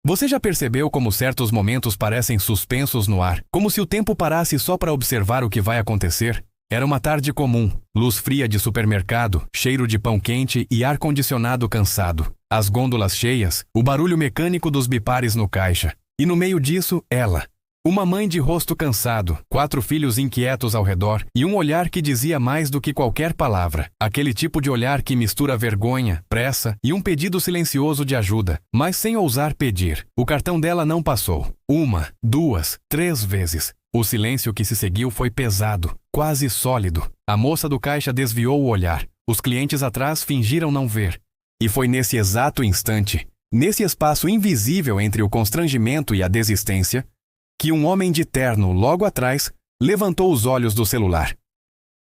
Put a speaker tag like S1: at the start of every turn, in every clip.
S1: Você já percebeu como certos momentos parecem suspensos no ar, como se o tempo parasse só para observar o que vai acontecer? Era uma tarde comum, luz fria de supermercado, cheiro de pão quente e ar-condicionado cansado. As gôndolas cheias, o barulho mecânico dos bipares no caixa. E no meio disso, ela. Uma mãe de rosto cansado, 4 filhos inquietos ao redor e um olhar que dizia mais do que qualquer palavra. Aquele tipo de olhar que mistura vergonha, pressa e um pedido silencioso de ajuda, mas sem ousar pedir. O cartão dela não passou. 1, 2, 3 vezes. O silêncio que se seguiu foi pesado, quase sólido. A moça do caixa desviou o olhar. Os clientes atrás fingiram não ver. E foi nesse exato instante, nesse espaço invisível entre o constrangimento e a desistência, que um homem de terno logo atrás levantou os olhos do celular.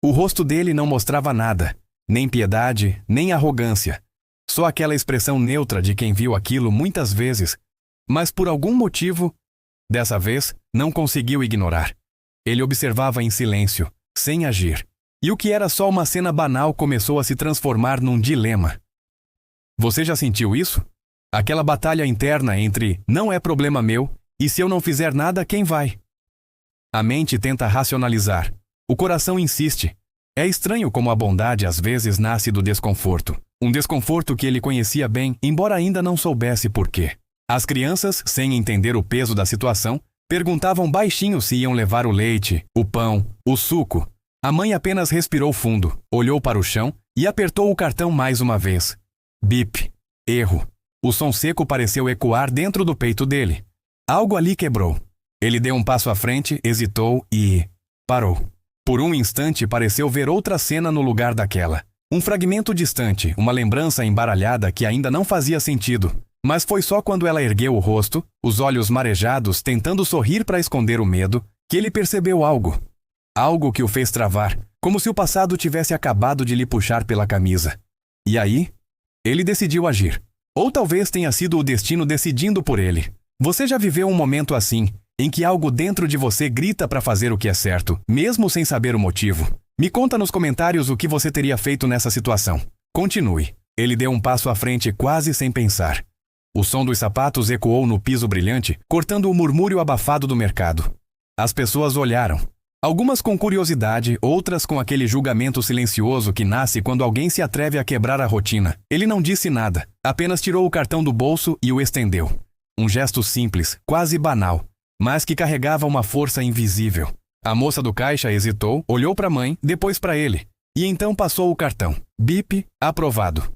S1: O rosto dele não mostrava nada, nem piedade, nem arrogância. Só aquela expressão neutra de quem viu aquilo muitas vezes, mas por algum motivo, dessa vez, não conseguiu ignorar. Ele observava em silêncio, sem agir. E o que era só uma cena banal começou a se transformar num dilema. Você já sentiu isso? Aquela batalha interna entre "não é problema meu" e "se eu não fizer nada, quem vai?". A mente tenta racionalizar. O coração insiste. É estranho como a bondade às vezes nasce do desconforto. Um desconforto que ele conhecia bem, embora ainda não soubesse por quê. As crianças, sem entender o peso da situação, perguntavam baixinho se iam levar o leite, o pão, o suco. A mãe apenas respirou fundo, olhou para o chão e apertou o cartão mais uma vez. Bip. Erro. O som seco pareceu ecoar dentro do peito dele. Algo ali quebrou. Ele deu um passo à frente, hesitou e parou. Por um instante pareceu ver outra cena no lugar daquela. Um fragmento distante, uma lembrança embaralhada que ainda não fazia sentido. Mas foi só quando ela ergueu o rosto, os olhos marejados, tentando sorrir para esconder o medo, que ele percebeu algo. Algo que o fez travar, como se o passado tivesse acabado de lhe puxar pela camisa. E aí, ele decidiu agir. Ou talvez tenha sido o destino decidindo por ele. Você já viveu um momento assim, em que algo dentro de você grita para fazer o que é certo, mesmo sem saber o motivo? Me conta nos comentários o que você teria feito nessa situação. Continue. Ele deu um passo à frente quase sem pensar. O som dos sapatos ecoou no piso brilhante, cortando o murmúrio abafado do mercado. As pessoas olharam. Algumas com curiosidade, outras com aquele julgamento silencioso que nasce quando alguém se atreve a quebrar a rotina. Ele não disse nada, apenas tirou o cartão do bolso e o estendeu. Um gesto simples, quase banal, mas que carregava uma força invisível. A moça do caixa hesitou, olhou para a mãe, depois para ele, e então passou o cartão. Bip, aprovado.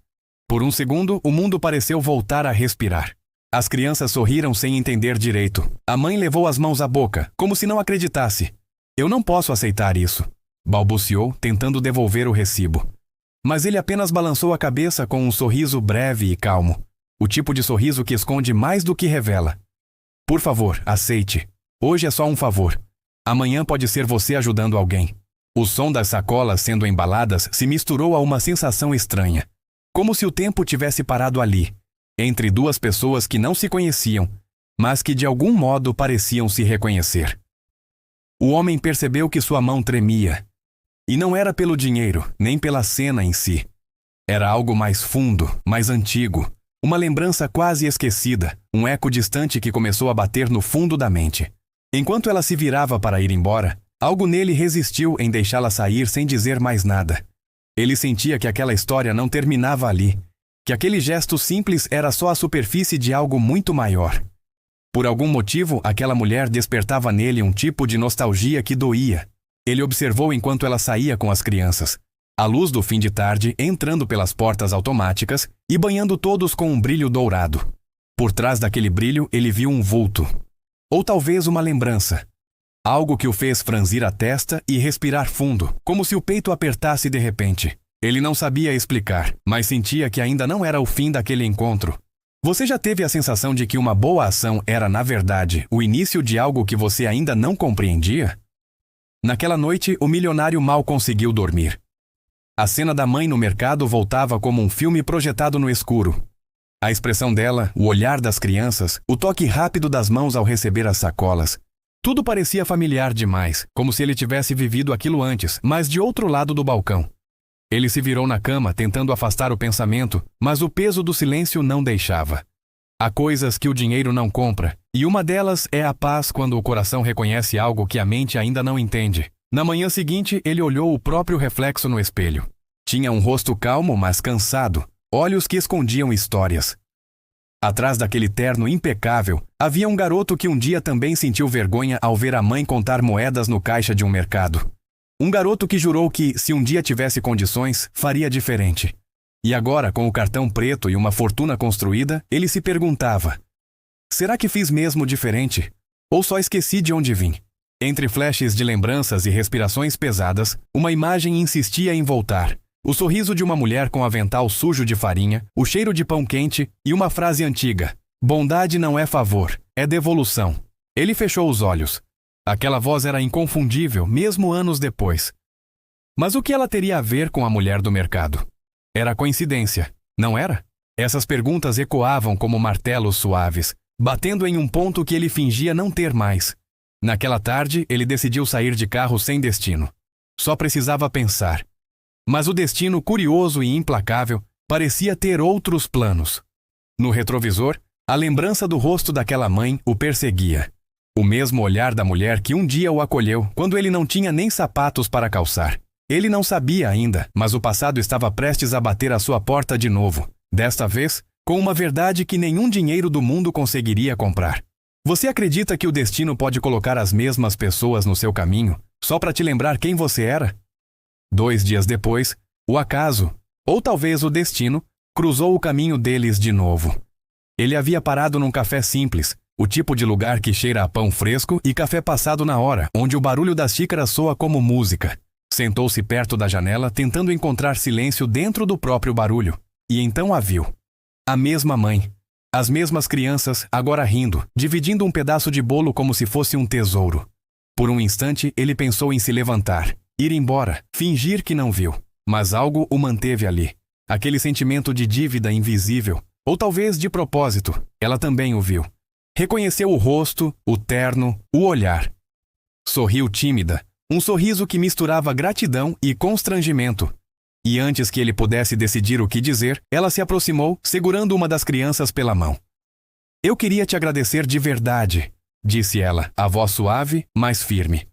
S1: Por um segundo, o mundo pareceu voltar a respirar. As crianças sorriram sem entender direito. A mãe levou as mãos à boca, como se não acreditasse. "Eu não posso aceitar isso", balbuciou, tentando devolver o recibo. Mas ele apenas balançou a cabeça com um sorriso breve e calmo. O tipo de sorriso que esconde mais do que revela. "Por favor, aceite. Hoje é só um favor. Amanhã pode ser você ajudando alguém." O som das sacolas sendo embaladas se misturou a uma sensação estranha. Como se o tempo tivesse parado ali, entre duas pessoas que não se conheciam, mas que de algum modo pareciam se reconhecer. O homem percebeu que sua mão tremia. E não era pelo dinheiro, nem pela cena em si. Era algo mais fundo, mais antigo. Uma lembrança quase esquecida, um eco distante que começou a bater no fundo da mente. Enquanto ela se virava para ir embora, algo nele resistiu em deixá-la sair sem dizer mais nada. Ele sentia que aquela história não terminava ali, que aquele gesto simples era só a superfície de algo muito maior. Por algum motivo, aquela mulher despertava nele um tipo de nostalgia que doía. Ele observou enquanto ela saía com as crianças. A luz do fim de tarde entrando pelas portas automáticas e banhando todos com um brilho dourado. Por trás daquele brilho, ele viu um vulto. Ou talvez uma lembrança. Algo que o fez franzir a testa e respirar fundo, como se o peito apertasse de repente. Ele não sabia explicar, mas sentia que ainda não era o fim daquele encontro. Você já teve a sensação de que uma boa ação era, na verdade, o início de algo que você ainda não compreendia? Naquela noite, o milionário mal conseguiu dormir. A cena da mãe no mercado voltava como um filme projetado no escuro. A expressão dela, o olhar das crianças, o toque rápido das mãos ao receber as sacolas. Tudo parecia familiar demais, como se ele tivesse vivido aquilo antes, mas de outro lado do balcão. Ele se virou na cama, tentando afastar o pensamento, mas o peso do silêncio não deixava. Há coisas que o dinheiro não compra, e uma delas é a paz quando o coração reconhece algo que a mente ainda não entende. Na manhã seguinte, ele olhou o próprio reflexo no espelho. Tinha um rosto calmo, mas cansado, olhos que escondiam histórias. Atrás daquele terno impecável, havia um garoto que um dia também sentiu vergonha ao ver a mãe contar moedas no caixa de um mercado. Um garoto que jurou que, se um dia tivesse condições, faria diferente. E agora, com o cartão preto e uma fortuna construída, ele se perguntava: será que fiz mesmo diferente? Ou só esqueci de onde vim? Entre flashes de lembranças e respirações pesadas, uma imagem insistia em voltar. O sorriso de uma mulher com avental sujo de farinha, o cheiro de pão quente e uma frase antiga: bondade não é favor, é devolução. Ele fechou os olhos. Aquela voz era inconfundível, mesmo anos depois. Mas o que ela teria a ver com a mulher do mercado? Era coincidência, não era? Essas perguntas ecoavam como martelos suaves, batendo em um ponto que ele fingia não ter mais. Naquela tarde, ele decidiu sair de carro sem destino. Só precisava pensar. Mas o destino, curioso e implacável, parecia ter outros planos. No retrovisor, a lembrança do rosto daquela mãe o perseguia. O mesmo olhar da mulher que um dia o acolheu, quando ele não tinha nem sapatos para calçar. Ele não sabia ainda, mas o passado estava prestes a bater à sua porta de novo. Desta vez, com uma verdade que nenhum dinheiro do mundo conseguiria comprar. Você acredita que o destino pode colocar as mesmas pessoas no seu caminho, só para te lembrar quem você era? 2 dias depois, o acaso, ou talvez o destino, cruzou o caminho deles de novo. Ele havia parado num café simples, o tipo de lugar que cheira a pão fresco e café passado na hora, onde o barulho das xícaras soa como música. Sentou-se perto da janela, tentando encontrar silêncio dentro do próprio barulho. E então a viu. A mesma mãe. As mesmas crianças, agora rindo, dividindo um pedaço de bolo como se fosse um tesouro. Por um instante, ele pensou em se levantar, ir embora, fingir que não viu. Mas algo o manteve ali. Aquele sentimento de dívida invisível, ou talvez de propósito, ela também o viu. Reconheceu o rosto, o terno, o olhar. Sorriu tímida. Um sorriso que misturava gratidão e constrangimento. E antes que ele pudesse decidir o que dizer, ela se aproximou, segurando uma das crianças pela mão. Eu queria te agradecer de verdade, disse ela, a voz suave, mas firme.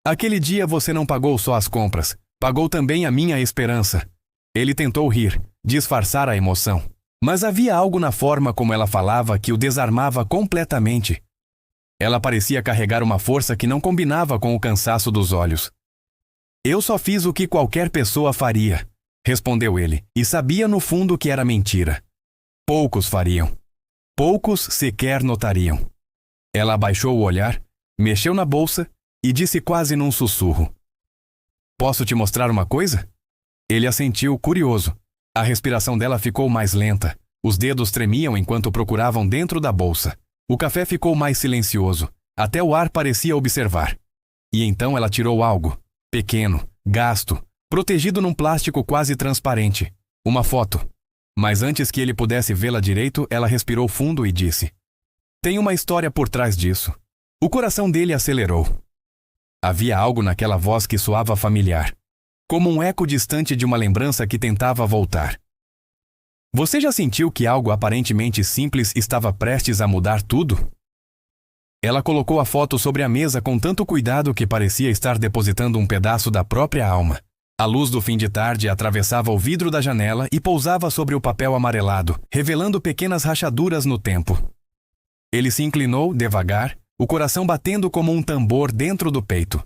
S1: Aquele dia você não pagou só as compras, pagou também a minha esperança. Ele tentou rir, disfarçar a emoção. Mas havia algo na forma como ela falava que o desarmava completamente. Ela parecia carregar uma força que não combinava com o cansaço dos olhos. Eu só fiz o que qualquer pessoa faria, respondeu ele, e sabia no fundo que era mentira. Poucos fariam. Poucos sequer notariam. Ela abaixou o olhar, mexeu na bolsa e disse quase num sussurro: Posso te mostrar uma coisa? Ele assentiu, curioso. A respiração dela ficou mais lenta. Os dedos tremiam enquanto procuravam dentro da bolsa. O café ficou mais silencioso. Até o ar parecia observar. E então ela tirou algo. Pequeno, gasto, protegido num plástico quase transparente. Uma foto. Mas antes que ele pudesse vê-la direito, ela respirou fundo e disse: Tem uma história por trás disso. O coração dele acelerou. Havia algo naquela voz que soava familiar. Como um eco distante de uma lembrança que tentava voltar. Você já sentiu que algo aparentemente simples estava prestes a mudar tudo? Ela colocou a foto sobre a mesa com tanto cuidado que parecia estar depositando um pedaço da própria alma. A luz do fim de tarde atravessava o vidro da janela e pousava sobre o papel amarelado, revelando pequenas rachaduras no tempo. Ele se inclinou, devagar, o coração batendo como um tambor dentro do peito.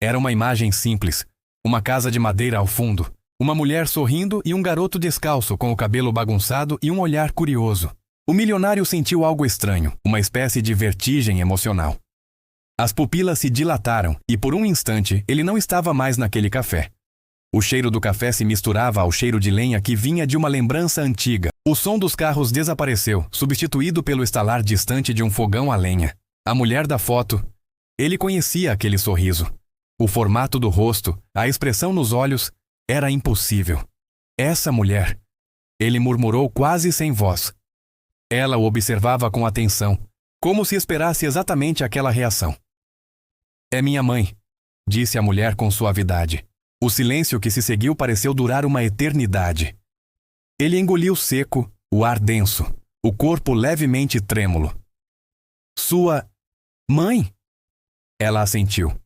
S1: Era uma imagem simples. Uma casa de madeira ao fundo, uma mulher sorrindo e um garoto descalço com o cabelo bagunçado e um olhar curioso. O milionário sentiu algo estranho, uma espécie de vertigem emocional. As pupilas se dilataram e por um instante ele não estava mais naquele café. O cheiro do café se misturava ao cheiro de lenha que vinha de uma lembrança antiga. O som dos carros desapareceu, substituído pelo estalar distante de um fogão a lenha. A mulher da foto. Ele conhecia aquele sorriso. O formato do rosto, a expressão nos olhos, era impossível. Essa mulher. Ele murmurou quase sem voz. Ela o observava com atenção, como se esperasse exatamente aquela reação. É minha mãe, disse a mulher com suavidade. O silêncio que se seguiu pareceu durar uma eternidade. Ele engoliu seco, o ar denso. o corpo levemente trêmulo. Sua mãe? Ela assentiu.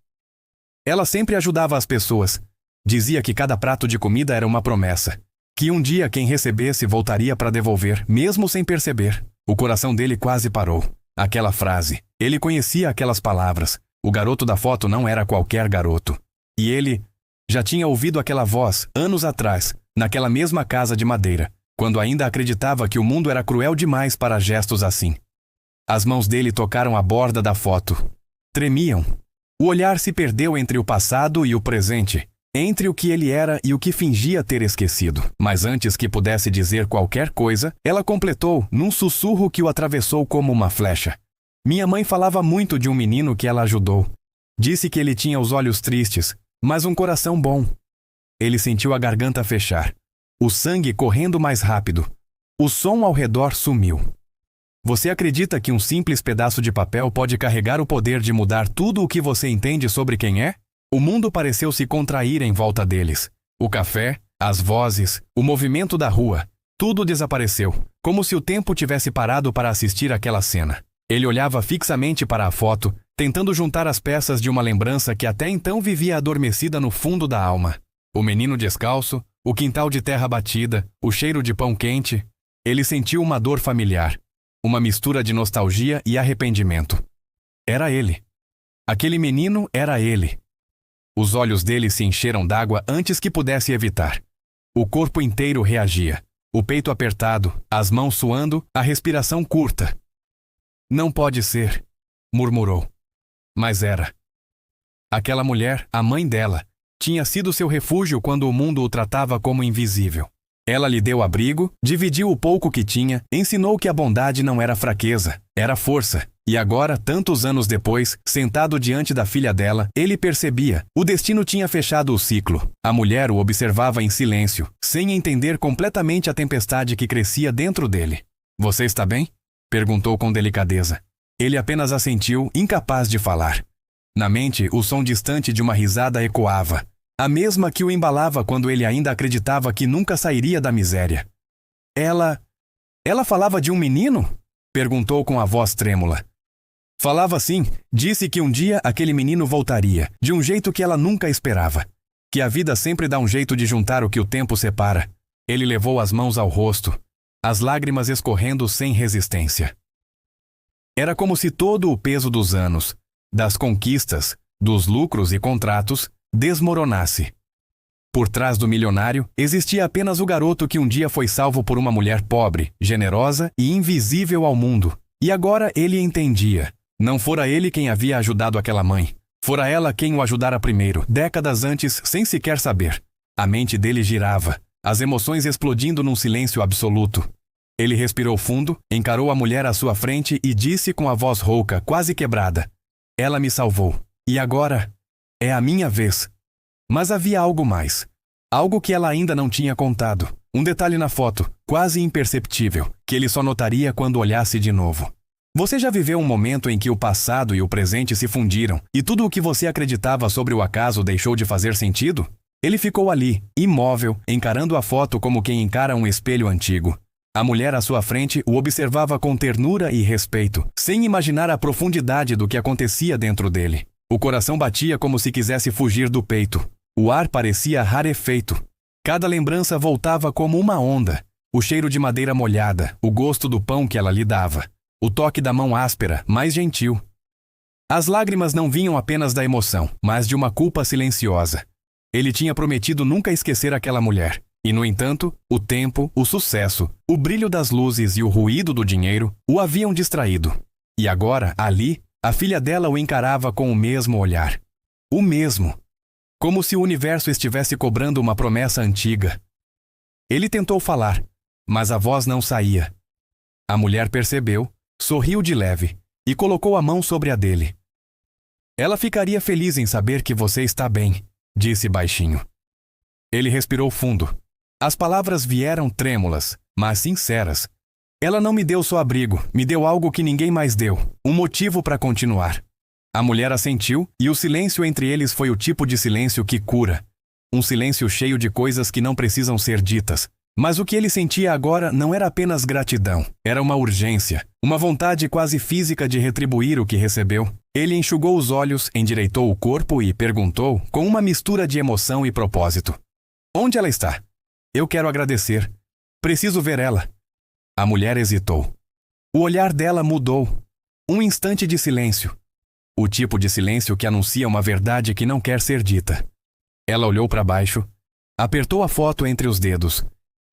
S1: Ela sempre ajudava as pessoas. Dizia que cada prato de comida era uma promessa. Que um dia quem recebesse voltaria para devolver, mesmo sem perceber. O coração dele quase parou. Aquela frase. Ele conhecia aquelas palavras. O garoto da foto não era qualquer garoto. E ele já tinha ouvido aquela voz, anos atrás, naquela mesma casa de madeira, quando ainda acreditava que o mundo era cruel demais para gestos assim. As mãos dele tocaram a borda da foto. Tremiam. O olhar se perdeu entre o passado e o presente, entre o que ele era e o que fingia ter esquecido. Mas antes que pudesse dizer qualquer coisa, ela completou, num sussurro que o atravessou como uma flecha. Minha mãe falava muito de um menino que ela ajudou. Disse que ele tinha os olhos tristes, mas um coração bom. Ele sentiu a garganta fechar. O sangue correndo mais rápido. O som ao redor sumiu. Você acredita que um simples pedaço de papel pode carregar o poder de mudar tudo o que você entende sobre quem é? O mundo pareceu se contrair em volta deles. O café, as vozes, o movimento da rua, tudo desapareceu, como se o tempo tivesse parado para assistir aquela cena. Ele olhava fixamente para a foto, tentando juntar as peças de uma lembrança que até então vivia adormecida no fundo da alma. O menino descalço, o quintal de terra batida, o cheiro de pão quente. Ele sentiu uma dor familiar, uma mistura de nostalgia e arrependimento. Era ele. Aquele menino era ele. Os olhos dele se encheram d'água antes que pudesse evitar. O corpo inteiro reagia, o peito apertado, as mãos suando, a respiração curta. Não pode ser, murmurou. Mas era. Aquela mulher, a mãe dela, tinha sido seu refúgio quando o mundo o tratava como invisível. Ela lhe deu abrigo, dividiu o pouco que tinha, ensinou que a bondade não era fraqueza, era força. E agora, tantos anos depois, sentado diante da filha dela, ele percebia, o destino tinha fechado o ciclo. A mulher o observava em silêncio, sem entender completamente a tempestade que crescia dentro dele. Você está bem? Perguntou com delicadeza. Ele apenas assentiu, incapaz de falar. Na mente, o som distante de uma risada ecoava, a mesma que o embalava quando ele ainda acreditava que nunca sairia da miséria. Ela falava de um menino? Perguntou com a voz trêmula. Falava sim, disse que um dia aquele menino voltaria, de um jeito que ela nunca esperava. Que a vida sempre dá um jeito de juntar o que o tempo separa. Ele levou as mãos ao rosto, as lágrimas escorrendo sem resistência. Era como se todo o peso dos anos, das conquistas, dos lucros e contratos, desmoronasse. Por trás do milionário, existia apenas o garoto que um dia foi salvo por uma mulher pobre, generosa e invisível ao mundo. E agora ele entendia. Não fora ele quem havia ajudado aquela mãe. Fora ela quem o ajudara primeiro, décadas antes, sem sequer saber. A mente dele girava, as emoções explodindo num silêncio absoluto. Ele respirou fundo, encarou a mulher à sua frente e disse com a voz rouca, quase quebrada: Ela me salvou. E agora? É a minha vez. Mas havia algo mais. Algo que ela ainda não tinha contado. Um detalhe na foto, quase imperceptível, que ele só notaria quando olhasse de novo. Você já viveu um momento em que o passado e o presente se fundiram e tudo o que você acreditava sobre o acaso deixou de fazer sentido? Ele ficou ali, imóvel, encarando a foto como quem encara um espelho antigo. A mulher à sua frente o observava com ternura e respeito, sem imaginar a profundidade do que acontecia dentro dele. O coração batia como se quisesse fugir do peito. O ar parecia rarefeito. Cada lembrança voltava como uma onda. O cheiro de madeira molhada, o gosto do pão que ela lhe dava. O toque da mão áspera, mais gentil. As lágrimas não vinham apenas da emoção, mas de uma culpa silenciosa. Ele tinha prometido nunca esquecer aquela mulher. E, no entanto, o tempo, o sucesso, o brilho das luzes e o ruído do dinheiro o haviam distraído. E agora, ali, a filha dela o encarava com o mesmo olhar. O mesmo. Como se o universo estivesse cobrando uma promessa antiga. Ele tentou falar, mas a voz não saía. A mulher percebeu, sorriu de leve e colocou a mão sobre a dele. Ela ficaria feliz em saber que você está bem, disse baixinho. Ele respirou fundo. As palavras vieram trêmulas, mas sinceras. Ela não me deu só abrigo, me deu algo que ninguém mais deu, um motivo para continuar. A mulher assentiu e o silêncio entre eles foi o tipo de silêncio que cura. Um silêncio cheio de coisas que não precisam ser ditas, Mas o que ele sentia agora não era apenas gratidão, era uma urgência, uma vontade quase física de retribuir o que recebeu. Ele enxugou os olhos, endireitou o corpo e perguntou, com uma mistura de emoção e propósito: "Onde ela está? Eu quero agradecer. Preciso ver ela." A mulher hesitou. O olhar dela mudou. Um instante de silêncio. O tipo de silêncio que anuncia uma verdade que não quer ser dita. Ela olhou para baixo, apertou a foto entre os dedos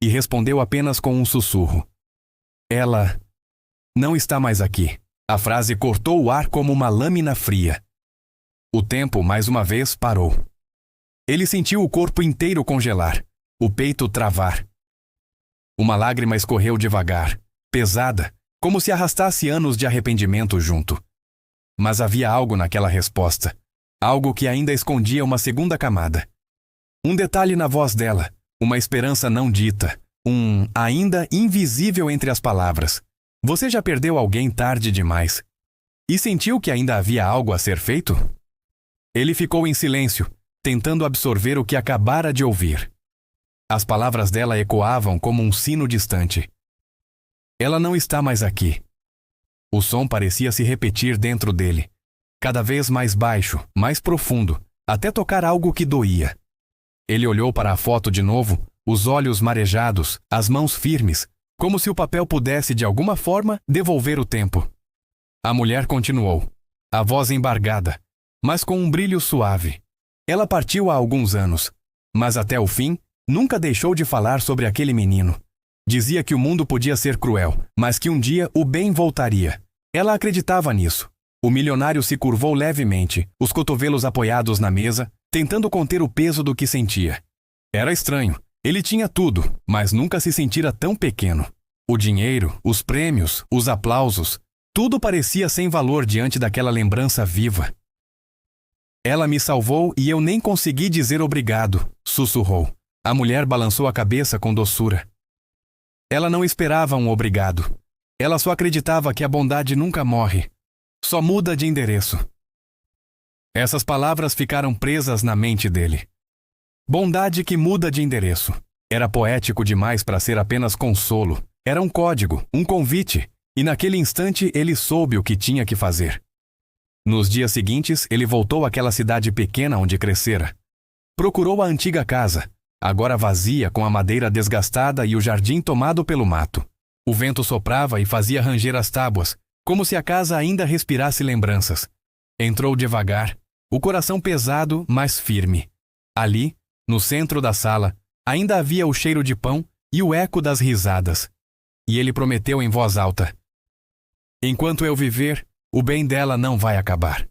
S1: e respondeu apenas com um sussurro: "Ela não está mais aqui." A frase cortou o ar como uma lâmina fria. O tempo, mais uma vez, parou. Ele sentiu o corpo inteiro congelar, o peito travar. Uma lágrima escorreu devagar, pesada, como se arrastasse anos de arrependimento junto. Mas havia algo naquela resposta, algo que ainda escondia uma segunda camada. Um detalhe na voz dela, uma esperança não dita, um ainda invisível entre as palavras. Você já perdeu alguém tarde demais. E sentiu que ainda havia algo a ser feito? Ele ficou em silêncio, tentando absorver o que acabara de ouvir. As palavras dela ecoavam como um sino distante. Ela não está mais aqui. O som parecia se repetir dentro dele, cada vez mais baixo, mais profundo, até tocar algo que doía. Ele olhou para a foto de novo, os olhos marejados, as mãos firmes, como se o papel pudesse de alguma forma devolver o tempo. A mulher continuou, a voz embargada, mas com um brilho suave. Ela partiu há alguns anos, mas até o fim, nunca deixou de falar sobre aquele menino. Dizia que o mundo podia ser cruel, mas que um dia o bem voltaria. Ela acreditava nisso. O milionário se curvou levemente, os cotovelos apoiados na mesa, tentando conter o peso do que sentia. Era estranho. Ele tinha tudo, mas nunca se sentira tão pequeno. O dinheiro, os prêmios, os aplausos, tudo parecia sem valor diante daquela lembrança viva. Ela me salvou e eu nem consegui dizer obrigado, sussurrou. A mulher balançou a cabeça com doçura. Ela não esperava um obrigado. Ela só acreditava que a bondade nunca morre. Só muda de endereço. Essas palavras ficaram presas na mente dele. Bondade que muda de endereço. Era poético demais para ser apenas consolo. Era um código, um convite, e naquele instante ele soube o que tinha que fazer. Nos dias seguintes, ele voltou àquela cidade pequena onde crescera. Procurou a antiga casa, agora vazia, com a madeira desgastada e o jardim tomado pelo mato. O vento soprava e fazia ranger as tábuas, como se a casa ainda respirasse lembranças. Entrou devagar, o coração pesado, mas firme. Ali, no centro da sala, ainda havia o cheiro de pão e o eco das risadas. E ele prometeu em voz alta: "Enquanto eu viver, o bem dela não vai acabar."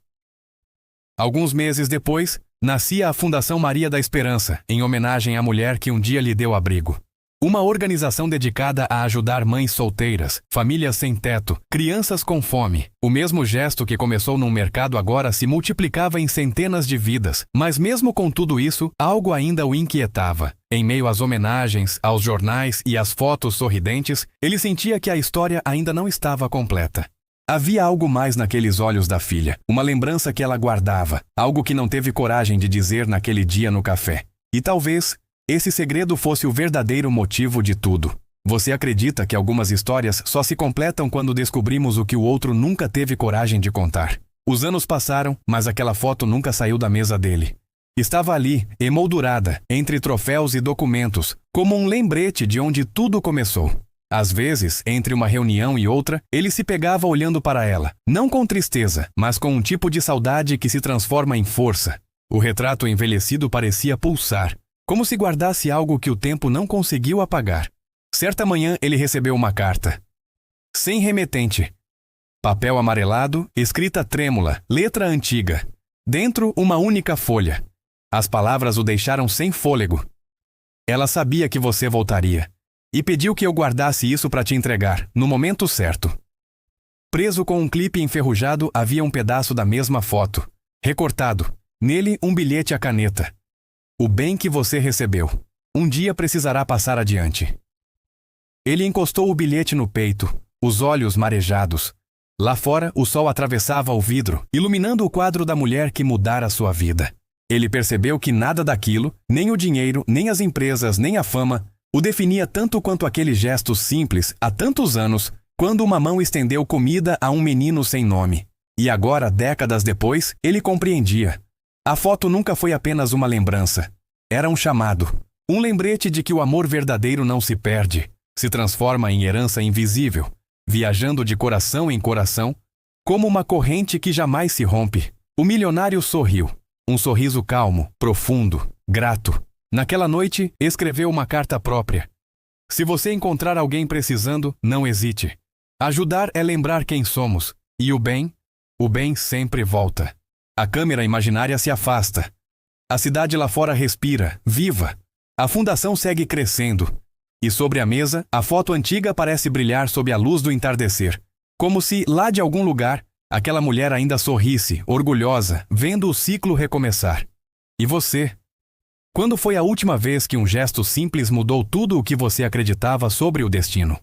S1: Alguns meses depois, nascia a Fundação Maria da Esperança, em homenagem à mulher que um dia lhe deu abrigo. Uma organização dedicada a ajudar mães solteiras, famílias sem teto, crianças com fome. O mesmo gesto que começou num mercado agora se multiplicava em centenas de vidas, mas mesmo com tudo isso, algo ainda o inquietava. Em meio às homenagens, aos jornais e às fotos sorridentes, ele sentia que a história ainda não estava completa. Havia algo mais naqueles olhos da filha, uma lembrança que ela guardava, algo que não teve coragem de dizer naquele dia no café. E talvez esse segredo fosse o verdadeiro motivo de tudo. Você acredita que algumas histórias só se completam quando descobrimos o que o outro nunca teve coragem de contar? Os anos passaram, mas aquela foto nunca saiu da mesa dele. Estava ali, emoldurada, entre troféus e documentos, como um lembrete de onde tudo começou. Às vezes, entre uma reunião e outra, ele se pegava olhando para ela, não com tristeza, mas com um tipo de saudade que se transforma em força. O retrato envelhecido parecia pulsar, como se guardasse algo que o tempo não conseguiu apagar. Certa manhã ele recebeu uma carta. Sem remetente. Papel amarelado, escrita trêmula, letra antiga. Dentro, uma única folha. As palavras o deixaram sem fôlego. Ela sabia que você voltaria. E pediu que eu guardasse isso para te entregar, no momento certo. Preso com um clipe enferrujado havia um pedaço da mesma foto. Recortado. Nele, um bilhete à caneta. O bem que você recebeu. Um dia precisará passar adiante. Ele encostou o bilhete no peito, os olhos marejados. Lá fora, o sol atravessava o vidro, iluminando o quadro da mulher que mudara sua vida. Ele percebeu que nada daquilo, nem o dinheiro, nem as empresas, nem a fama, O definia tanto quanto aquele gesto simples, há tantos anos, quando uma mão estendeu comida a um menino sem nome. E agora, décadas depois, ele compreendia. A foto nunca foi apenas uma lembrança. Era um chamado. Um lembrete de que o amor verdadeiro não se perde, se transforma em herança invisível, viajando de coração em coração, como uma corrente que jamais se rompe. O milionário sorriu. Um sorriso calmo, profundo, grato. Naquela noite, escreveu uma carta própria. Se você encontrar alguém precisando, não hesite. Ajudar é lembrar quem somos. E o bem sempre volta. A câmera imaginária se afasta. A cidade lá fora respira, viva. A fundação segue crescendo. E sobre a mesa, a foto antiga parece brilhar sob a luz do entardecer. Como se, lá de algum lugar, aquela mulher ainda sorrisse, orgulhosa, vendo o ciclo recomeçar. E você? Quando foi a última vez que um gesto simples mudou tudo o que você acreditava sobre o destino?